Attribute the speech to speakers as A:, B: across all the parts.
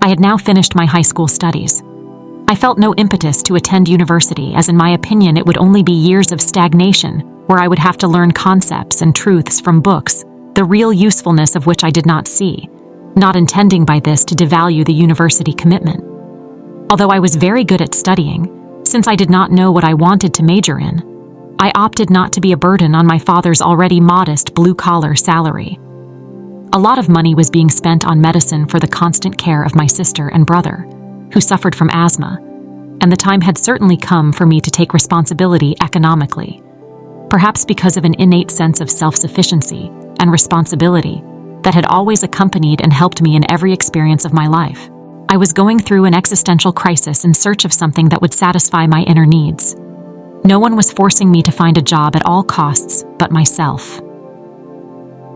A: I had now finished my high school studies. I felt no impetus to attend university, as in my opinion it would only be years of stagnation, where I would have to learn concepts and truths from books, the real usefulness of which I did not see, not intending by this to devalue the university commitment. Although I was very good at studying, since I did not know what I wanted to major in, I opted not to be a burden on my father's already modest blue-collar salary. A lot of money was being spent on medicine for the constant care of my sister and brother, who suffered from asthma, and the time had certainly come for me to take responsibility economically, perhaps because of an innate sense of self-sufficiency and responsibility that had always accompanied and helped me in every experience of my life. I was going through an existential crisis in search of something that would satisfy my inner needs. No one was forcing me to find a job at all costs but myself.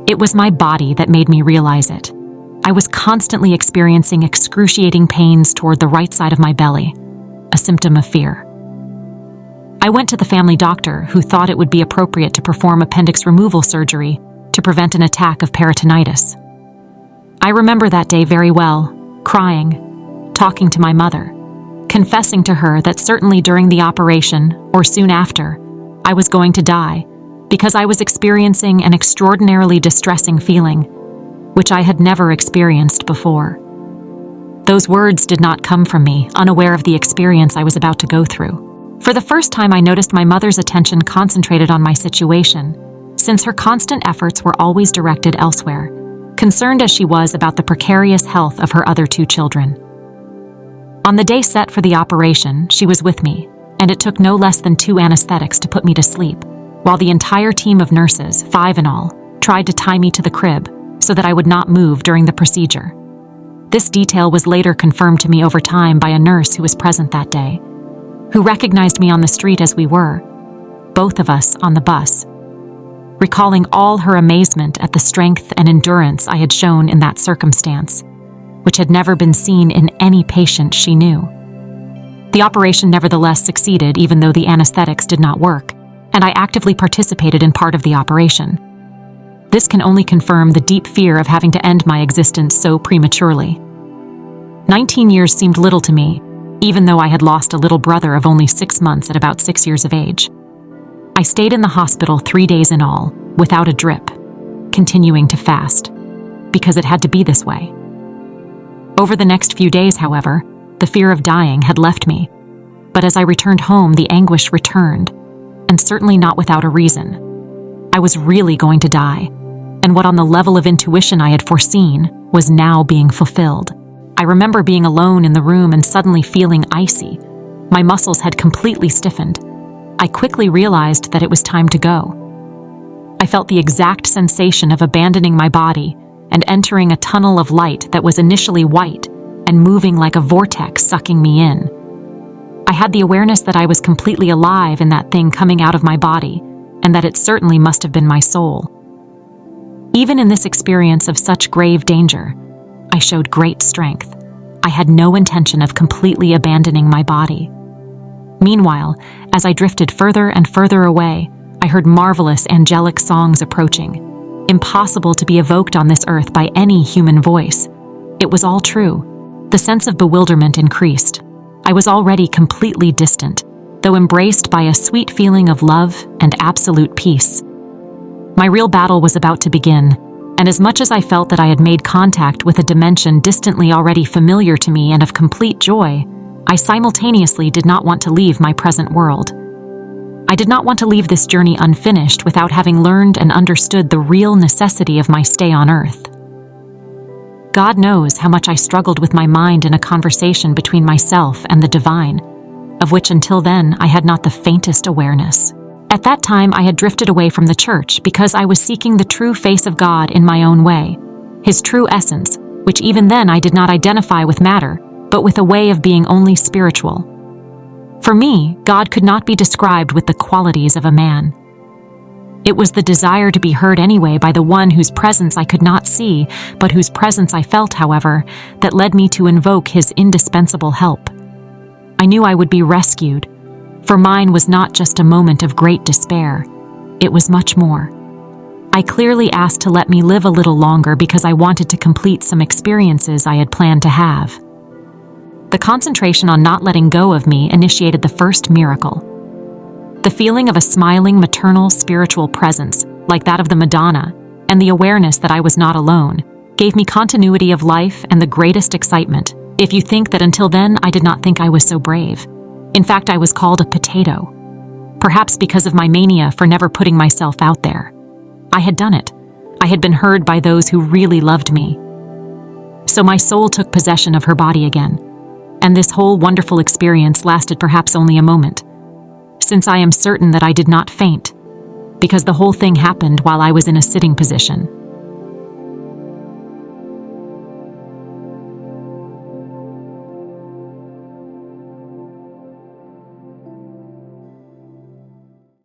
A: It was my body that made me realize it. I was constantly experiencing excruciating pains toward the right side of my belly, a symptom of fear. I went to the family doctor, who thought it would be appropriate to perform appendix removal surgery to prevent an attack of peritonitis. I remember that day very well, crying, talking to my mother, confessing to her that certainly during the operation, or soon after, I was going to die because I was experiencing an extraordinarily distressing feeling, which I had never experienced before. Those words did not come from me, unaware of the experience I was about to go through. For the first time, I noticed my mother's attention concentrated on my situation, since her constant efforts were always directed elsewhere, concerned as she was about the precarious health of her other 2 children. On the day set for the operation, she was with me, and it took no less than 2 anesthetics to put me to sleep, while the entire team of nurses, 5 in all, tried to tie me to the crib so that I would not move during the procedure. This detail was later confirmed to me over time by a nurse who was present that day, who recognized me on the street as we were, both of us on the bus, recalling all her amazement at the strength and endurance I had shown in that circumstance, which had never been seen in any patient she knew. The operation nevertheless succeeded, even though the anesthetics did not work, and I actively participated in part of the operation. This can only confirm the deep fear of having to end my existence so prematurely. 19 years seemed little to me, even though I had lost a little brother of only 6 months at about 6 years of age. I stayed in the hospital 3 days in all, without a drip, continuing to fast, because it had to be this way. Over the next few days, however, the fear of dying had left me, but as I returned home, the anguish returned, and certainly not without a reason. I was really going to die, and what on the level of intuition I had foreseen was now being fulfilled. I remember being alone in the room and suddenly feeling icy. My muscles had completely stiffened. I quickly realized that it was time to go. I felt the exact sensation of abandoning my body and entering a tunnel of light that was initially white and moving like a vortex, sucking me in. I had the awareness that I was completely alive in that thing coming out of my body, and that it certainly must have been my soul. Even in this experience of such grave danger, I showed great strength. I had no intention of completely abandoning my body. Meanwhile, as I drifted further and further away, I heard marvelous angelic songs approaching, impossible to be evoked on this earth by any human voice. It was all true. The sense of bewilderment increased. I was already completely distant, though embraced by a sweet feeling of love and absolute peace. My real battle was about to begin, and as much as I felt that I had made contact with a dimension distantly already familiar to me and of complete joy, I simultaneously did not want to leave my present world. I did not want to leave this journey unfinished without having learned and understood the real necessity of my stay on Earth. God knows how much I struggled with my mind in a conversation between myself and the divine, of which until then I had not the faintest awareness. At that time, I had drifted away from the church because I was seeking the true face of God in my own way, His true essence, which even then I did not identify with matter, but with a way of being only spiritual. For me, God could not be described with the qualities of a man. It was the desire to be heard anyway by the one whose presence I could not see, but whose presence I felt, however, that led me to invoke His indispensable help. I knew I would be rescued, for mine was not just a moment of great despair. It was much more. I clearly asked to let me live a little longer because I wanted to complete some experiences I had planned to have. The concentration on not letting go of me initiated the first miracle. The feeling of a smiling maternal spiritual presence, like that of the Madonna, and the awareness that I was not alone, gave me continuity of life and the greatest excitement. If you think that until then I did not think I was so brave. In fact, I was called a potato. Perhaps because of my mania for never putting myself out there. I had done it. I had been heard by those who really loved me. So my soul took possession of her body again. And this whole wonderful experience lasted perhaps only a moment. Since I am certain that I did not faint, because the whole thing happened while I was in a sitting position.